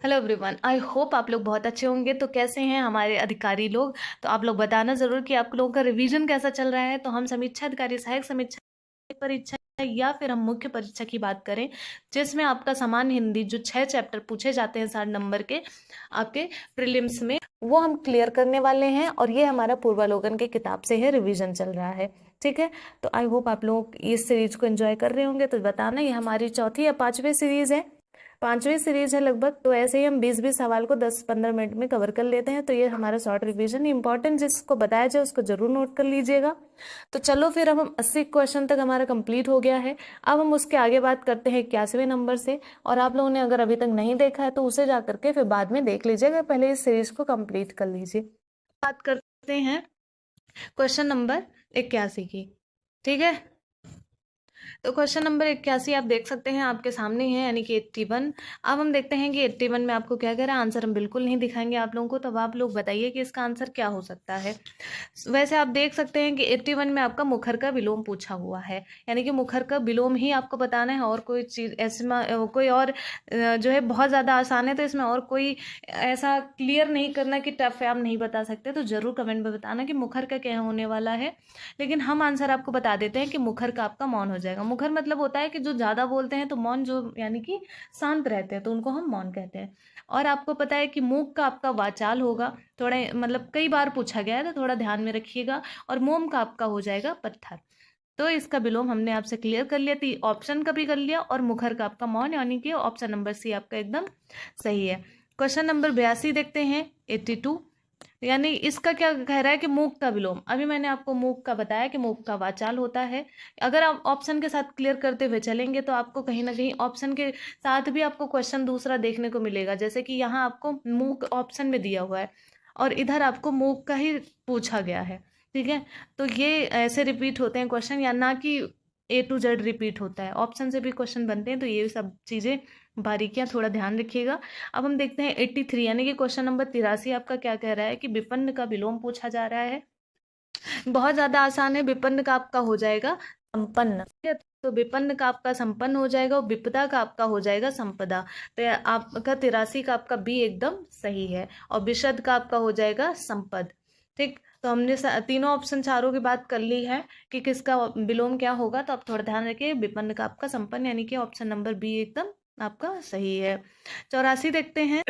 Hello everyone, I hope आप लोग बहुत अच्छे होंगे। तो कैसे हैं हमारे अधिकारी लोग? तो आप लोग बताना ज़रूर कि आप लोगों का रिवीजन कैसा चल रहा है। तो हम समीक्षा अधिकारी, सहायक समीक्षा परीक्षा या फिर हम मुख्य परीक्षा की बात करें, जिसमें आपका सामान्य हिंदी जो 6 चैप्टर पूछे जाते हैं 60 नंबर के आपके प्रीलिम्स में, वो हम क्लियर करने वाले हैं। और ये हमारा पूर्वालोकन के किताब से है, रिवीजन चल रहा है। ठीक है, तो आई होप आप लोग इस सीरीज को एंजॉय कर रहे होंगे। तो बताना, ये हमारी चौथी या पांचवी सीरीज है, पांचवी सीरीज है लगभग। तो ऐसे ही हम 20-20 सवाल को 10-15 मिनट में कवर कर लेते हैं। तो ये हमारा शॉर्ट रिवीजन, इंपॉर्टेंट जिसको बताया जाए उसको जरूर नोट कर लीजिएगा। तो चलो फिर, अब हम 80 क्वेश्चन तक हमारा कंप्लीट हो गया है। अब हम उसके आगे बात करते हैं 81वें नंबर से। और आप लोगों ने अगर अभी तक नहीं देखा है तो उसे जा करके फिर बाद में देख लीजिएगा, पहले इस सीरीज को कंप्लीट कर लीजिए। बात करते हैं क्वेश्चन नंबर 81 की। ठीक है, तो क्वेश्चन नंबर 81 आप देख सकते हैं आपके सामने है, यानी कि 81। अब हम देखते हैं कि 81 में आपको क्या कह रहा है। आंसर हम बिल्कुल नहीं दिखाएंगे आप लोगों को, तब आप लोग बताइए कि इसका आंसर क्या हो सकता है। वैसे आप देख सकते हैं कि 81 में आपका मुखर का विलोम पूछा हुआ है, यानी कि मुखर का विलोम ही आपको बताना है। और कोई चीज़ ऐसे कोई और जो है बहुत ज़्यादा आसान है, तो इसमें और कोई ऐसा क्लियर नहीं करना कि टफ है आप नहीं बता सकते। तो ज़रूर कमेंट में बताना कि मुखर का क्या होने वाला है। लेकिन हम आंसर आपको बता देते हैं कि मुखर का आपका मौन हो जाएगा। मुखर मतलब होता है कि जो ज़्यादा बोलते हैं, तो मौन जो यानी कि शांत रहते हैं, तो उनको हम मौन कहते हैं। और आपको पता है कि मूक का आपका वाचाल होगा। थोड़ा मतलब कई बार पूछा गया है, तो थोड़ा ध्यान में रखिएगा। और मोम का आपका हो जाएगा पत्थर। तो इसका विलोम हमने आपसे क्लियर कर लिया थी, ऑप्शन का भी कर लिया। और मुखर का आपका मौन, यानी कि ऑप्शन नंबर सी आपका एकदम सही है। क्वेश्चन नंबर 82 देखते हैं, 82। यानी इसका क्या कह रहा है कि मूक का विलोम। अभी मैंने आपको मूक का बताया कि मूक का वाचाल होता है। अगर आप ऑप्शन के साथ क्लियर करते हुए चलेंगे तो आपको कहीं ना कहीं ऑप्शन के साथ भी आपको क्वेश्चन दूसरा देखने को मिलेगा। जैसे कि यहाँ आपको मूक ऑप्शन में दिया हुआ है और इधर आपको मूक का ही पूछा गया है। ठीक है, तो ये ऐसे रिपीट होते हैं क्वेश्चन, या ना कि A to Z रिपीट होता है, ऑप्शन से भी क्वेश्चन बनते हैं। तो ये सब चीज़ें बारीकियां थोड़ा ध्यान रखिएगा। अब हम देखते हैं 83, यानी कि क्वेश्चन नंबर 83 आपका क्या कह रहा है कि विपन्न का विलोम पूछा जा रहा है। बहुत ज्यादा आसान है। विपन्न का आपका हो जाएगा संपन्न। ठीक है, तो विपन्न का आपका संपन्न हो जाएगा और विपदा का आपका हो जाएगा संपदा। तो आपका 83 का आपका बी एकदम सही है। और विशद का आपका हो जाएगा संपद। ठीक, तो हमने तीनों ऑप्शन चारों की बात कर ली है कि किसका विलोम क्या होगा। तो आप थोड़ा ध्यान रखिए, विपन्न का आपका संपन्न, यानी कि ऑप्शन नंबर बी एकदम आपका सही है। 84 देखते हैं।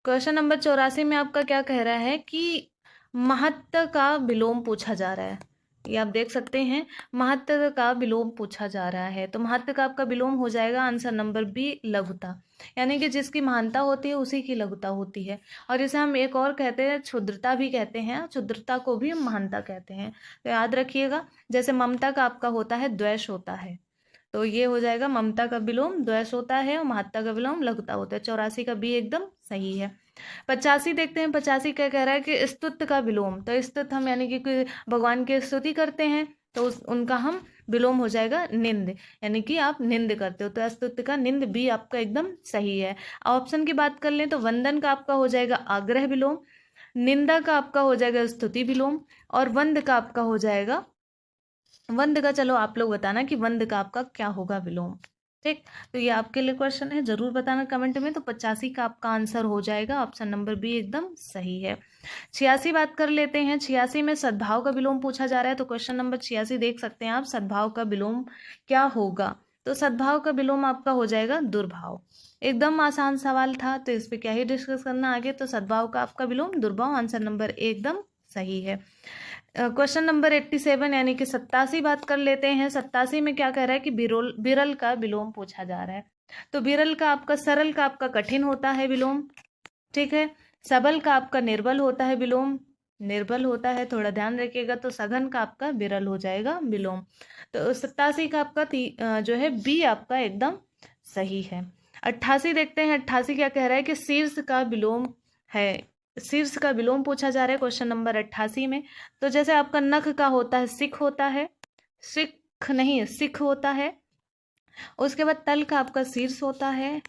क्वेश्चन नंबर 84 में आपका क्या कह रहा है कि महत्व का विलोम पूछा जा रहा है। ये आप देख सकते हैं, महत्व का विलोम पूछा जा रहा है। तो महत्व का आपका विलोम हो जाएगा आंसर नंबर बी, लघुता। यानी कि जिसकी महानता होती है उसी की लघुता होती है। और इसे हम एक और कहते हैं, क्षुद्रता भी कहते हैं। क्षुद्रता को भी हम महानता कहते हैं। तो याद रखिएगा, जैसे ममता का आपका होता है द्वेष होता है, तो ये हो जाएगा ममता का विलोम द्वेष होता है और महत्ता का विलोम लघुता होता है। 84 का बी एकदम सही है। 85 देखते हैं। 85 क्या कह रहा है कि स्तुत्य का विलोम। तो स्तुत हम यानी कि कोई भगवान की स्तुति करते हैं, तो उनका हम विलोम हो जाएगा निंद, यानी कि आप निंद करते हो। तो स्तुत्य का निंद बी आपका एकदम सही है। ऑप्शन की बात कर लें तो वंदन का आपका हो जाएगा आग्रह विलोम, निंदा का आपका हो जाएगा स्तुति विलोम, और वंद का आपका हो जाएगा वंद का। चलो आप लोग बताना कि वंद का आपका क्या होगा विलोम। ठीक, तो ये आपके लिए क्वेश्चन है, जरूर बताना कमेंट में। तो 85 का आपका आंसर हो जाएगा ऑप्शन नंबर बी एकदम सही है। 86 बात कर लेते हैं। 86 में सद्भाव का विलोम पूछा जा रहा है। तो क्वेश्चन नंबर 86 देख सकते हैं आप, सद्भाव का विलोम क्या होगा। तो सद्भाव का विलोम आपका हो जाएगा दुर्भाव। एकदम आसान सवाल था, तो इस पे क्या ही डिस्कस करना आगे। तो सद्भाव का आपका विलोम दुर्भाव, आंसर नंबर एकदम सही है। क्वेश्चन नंबर 87 यानी कि 87 बात कर लेते हैं। 87 में क्या कह रहा है कि बिरल का विलोम पूछा जा रहा है। तो बिरल का आपका सरल का आपका कठिन होता है विलोम। ठीक है, सबल का आपका निर्बल होता है विलोम, निर्बल होता है, थोड़ा ध्यान रखिएगा। तो सघन का आपका विरल हो जाएगा विलोम। तो 87 का आपका जो है बी आपका एकदम सही है। 88 देखते हैं। 88 क्या कह रहा है कि शीर्ष का विलोम है। शीर्ष का विलोम पूछा जा रहा है क्वेश्चन नंबर 88 में। तो जैसे आपका नख का होता है सिख होता है, सिख नहीं सिख होता है। उसके बाद तल का आपका शीर्ष होता है,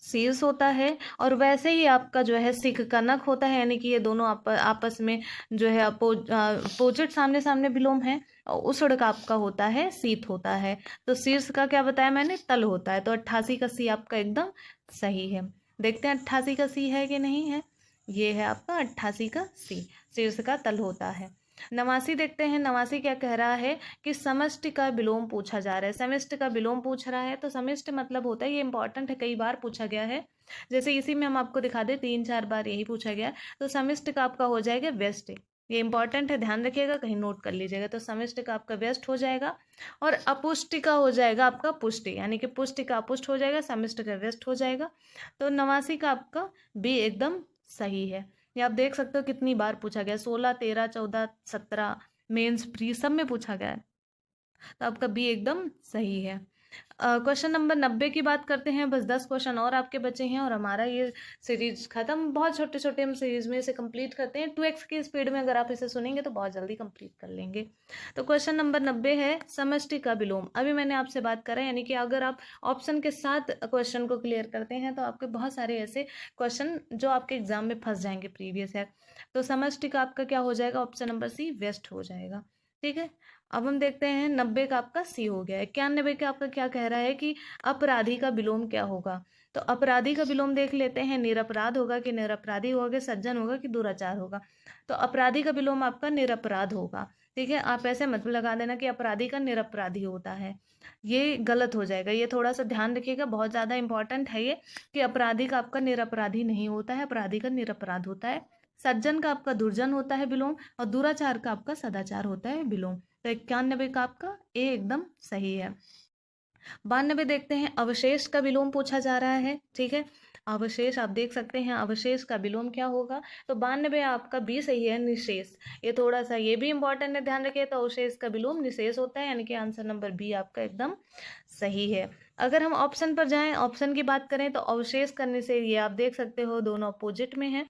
शीर्ष होता है। और वैसे ही आपका जो है सिख का नख होता है, यानी कि ये दोनों आपस में जो है अपोजिट सामने सामने विलोम है। और उसड़ का आपका होता है शीत होता है। तो शीर्ष का क्या बताया मैंने, तल होता है। तो 88 का सी आपका एकदम सही है। देखते हैं 88 का सी है कि नहीं है। ये है आपका 88 का सी, शीर्ष का तल होता है। 89 देखते हैं, 89 क्या कह रहा है कि समष्टि का विलोम पूछा जा रहा है। समष्टि का विलोम पूछ रहा है तो समष्टि मतलब होता है, ये इंपॉर्टेंट है, कई बार पूछा गया है। जैसे इसी में हम आपको दिखा दें 3-4 बार यही पूछा गया है। तो समष्टि का आपका हो जाएगा व्यष्टि, ये इंपॉर्टेंट है, ध्यान रखिएगा, कहीं नोट कर लीजिएगा। तो समष्टि का आपका व्यष्ट हो जाएगा और अपुष्टि का हो जाएगा आपका पुष्टि, यानी कि पुष्टि का अपुष्ट हो जाएगा, समष्टि का व्यष्ट हो जाएगा। तो 89 का आपका बी एकदम सही है। ये आप देख सकते हो कितनी बार पूछा गया, 16, 13, 14, 17, मेंस प्री सब में पूछा गया है। तो आपका बी एकदम सही है। क्वेश्चन नंबर 90 की बात करते हैं। बस 10 क्वेश्चन और आपके बचे हैं और हमारा ये सीरीज खत्म। बहुत छोटे छोटे हम सीरीज में इसे कंप्लीट करते हैं। 2x की स्पीड में अगर आप इसे सुनेंगे तो बहुत जल्दी कंप्लीट कर लेंगे। तो क्वेश्चन नंबर 90 है समष्टि का विलोम। अभी मैंने आपसे बात करा, यानी कि अगर आप ऑप्शन के साथ क्वेश्चन को क्लियर करते हैं तो आपके बहुत सारे ऐसे क्वेश्चन जो आपके एग्जाम में फंस जाएंगे प्रीवियस ईयर। तो समष्टि का आपका क्या हो जाएगा, ऑप्शन नंबर सी वेस्ट हो जाएगा। ठीक है, अब हम देखते हैं 90 का आपका सी हो गया। 91 का आपका क्या कह रहा है कि अपराधी का विलोम क्या होगा। तो अपराधी का विलोम देख लेते हैं, निरपराध होगा कि निरपराधी होगा कि सज्जन होगा कि दुराचार होगा। तो अपराधी का विलोम आपका निरपराध होगा। ठीक है, आप ऐसे मत लगा देना कि अपराधी का निरपराधी होता है, ये गलत हो जाएगा। ये थोड़ा सा ध्यान रखिएगा, बहुत ज़्यादा इंपॉर्टेंट है ये, कि अपराधी का आपका निरपराधी नहीं होता है, अपराधी का निरपराध होता है। सज्जन का आपका दुर्जन होता है विलोम, और दुराचार का आपका सदाचार होता है विलोम। तो 91 का आपका ए एकदम सही है। 92 देखते हैं, अवशेष का विलोम पूछा जा रहा है। ठीक है, अवशेष आप देख सकते हैं, अवशेष का विलोम क्या होगा। तो 92 आपका बी सही है, निशेष। ये थोड़ा सा ये भी इंपॉर्टेंट है, ध्यान रखिए। तो अवशेष का विलोम निशेष होता है, यानी कि आंसर नंबर बी आपका एकदम सही है। अगर हम ऑप्शन पर जाएं, ऑप्शन की बात करें तो अवशेष करने से ये आप देख सकते हो दोनों अपोजिट में है,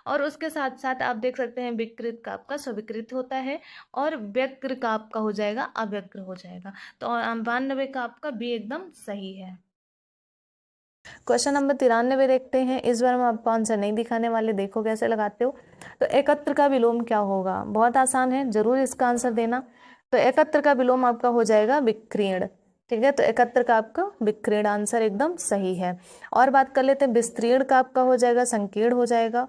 और उसके साथ साथ आप देख सकते हैं विकृत का आपका स्वीकृत होता है और व्यक्र का आपका हो जाएगा अव्यक्र हो जाएगा। तो 92 का आपका बी एकदम सही है। क्वेश्चन नंबर 93 देखते हैं। इस बार हम आपको आंसर नहीं दिखाने वाले, देखो कैसे लगाते हो। तो एकत्र का विलोम क्या होगा, बहुत आसान है, जरूर इसका आंसर देना। तो एकत्र का विलोम आपका हो जाएगा विकीर्ण। ठीक है, तो एकत्र का आपका विकीर्ण आंसर एकदम सही है। और बात कर लेते हैं, विस्तीर्ण का आपका हो जाएगा संकीर्ण हो जाएगा,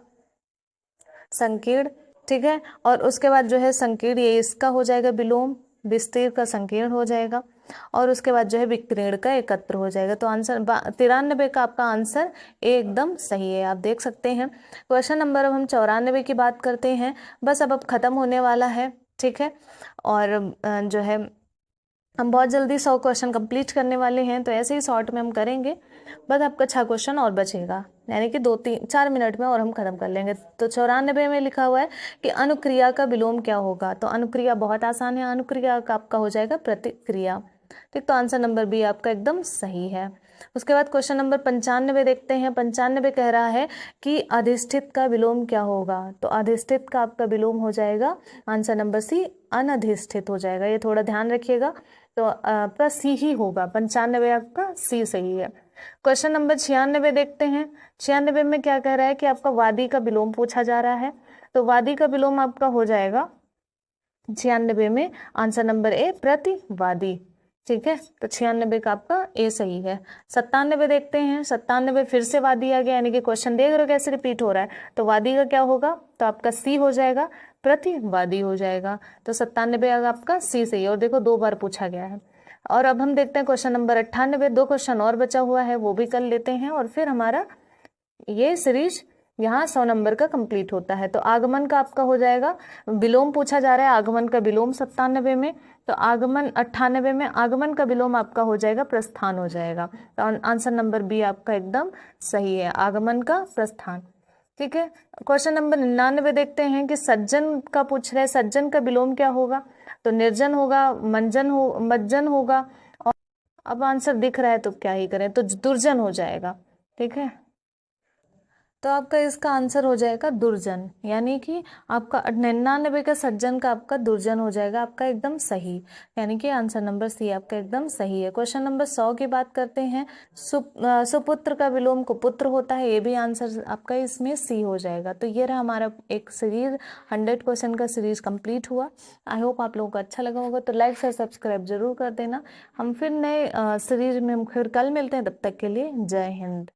संकीर्ण। ठीक है, और उसके बाद जो है संकीर्ण, ये इसका हो जाएगा विलोम, विस्तीर्ण का संकीर्ण हो जाएगा, और उसके बाद जो है विकीर्ण का एकत्र हो जाएगा। तो आंसर 93 का आपका आंसर एकदम सही है, आप देख सकते हैं। क्वेश्चन नंबर अब हम 94 की बात करते हैं। बस अब खत्म होने वाला है। ठीक है, और जो है हम बहुत जल्दी 100 क्वेश्चन कंप्लीट करने वाले हैं, तो ऐसे ही शॉर्ट में हम करेंगे। बस आपका 6 क्वेश्चन और बचेगा, यानी कि 2-3-4 मिनट में और हम खत्म कर लेंगे। तो 94 में लिखा हुआ है कि अनुक्रिया का विलोम क्या होगा। तो अनुक्रिया बहुत आसान है, अनुक्रिया का आपका हो जाएगा प्रतिक्रिया। ठीक, तो आंसर नंबर बी आपका एकदम सही है। उसके बाद क्वेश्चन नंबर 95 देखते हैं। 95 कह रहा है कि अधिष्ठित का विलोम क्या होगा। तो अधिष्ठित का आपका विलोम हो जाएगा आंसर नंबर सी अनधिष्ठित हो जाएगा। ये थोड़ा ध्यान रखिएगा, तो आपका सी ही होगा, 95 आपका सी सही है। क्वेश्चन नंबर 96 देखते हैं। 96 में क्या कह रहा है कि आपका वादी का विलोम पूछा जा रहा है। तो वादी का विलोम आपका हो जाएगा 96 में आंसर नंबर ए प्रतिवादी। ठीक है, तो 96 का आपका ए सही है। 97 देखते हैं। 97 फिर से वादी आ गया, यानी कि क्वेश्चन देख रहे हो कैसे रिपीट हो रहा है। तो वादी का क्या होगा, तो आपका सी हो जाएगा, प्रतिवादी हो जाएगा। तो 97 आपका सी सही है, और देखो 2 बार पूछा गया है। और अब हम देखते हैं क्वेश्चन नंबर 98। 2 क्वेश्चन और बचा हुआ है, वो भी कर लेते हैं, और फिर हमारा ये सीरीज यहाँ 100 नंबर का कंप्लीट होता है। तो आगमन का आपका हो जाएगा, विलोम पूछा जा रहा है, आगमन का विलोम 97 में। तो आगमन 98 में आगमन का विलोम आपका हो जाएगा प्रस्थान हो जाएगा। तो आंसर नंबर बी आपका एकदम सही है, आगमन का प्रस्थान। ठीक है, क्वेश्चन नंबर 99 देखते हैं कि सज्जन का पूछ रहे हैं, सज्जन का विलोम क्या होगा। तो निर्जन होगा, मज्जन होगा, और अब आंसर दिख रहा है तो क्या ही करें, तो दुर्जन हो जाएगा। ठीक है, तो आपका इसका आंसर हो जाएगा दुर्जन, यानी कि आपका 99 का सज्जन का आपका दुर्जन हो जाएगा आपका एकदम सही, यानी कि आंसर नंबर सी आपका एकदम सही है। क्वेश्चन नंबर 100 की बात करते हैं। सुपुत्र का विलोम कुपुत्र होता है, ये भी आंसर आपका इसमें सी हो जाएगा। तो ये रहा हमारा एक सीरीज, 100 क्वेश्चन का सीरीज कंप्लीट हुआ। आई होप आप लोगों को अच्छा लगा होगा, तो लाइक शेयर सब्सक्राइब जरूर कर देना। हम फिर नए सीरीज में हम फिर कल मिलते हैं, तब तक के लिए जय हिंद।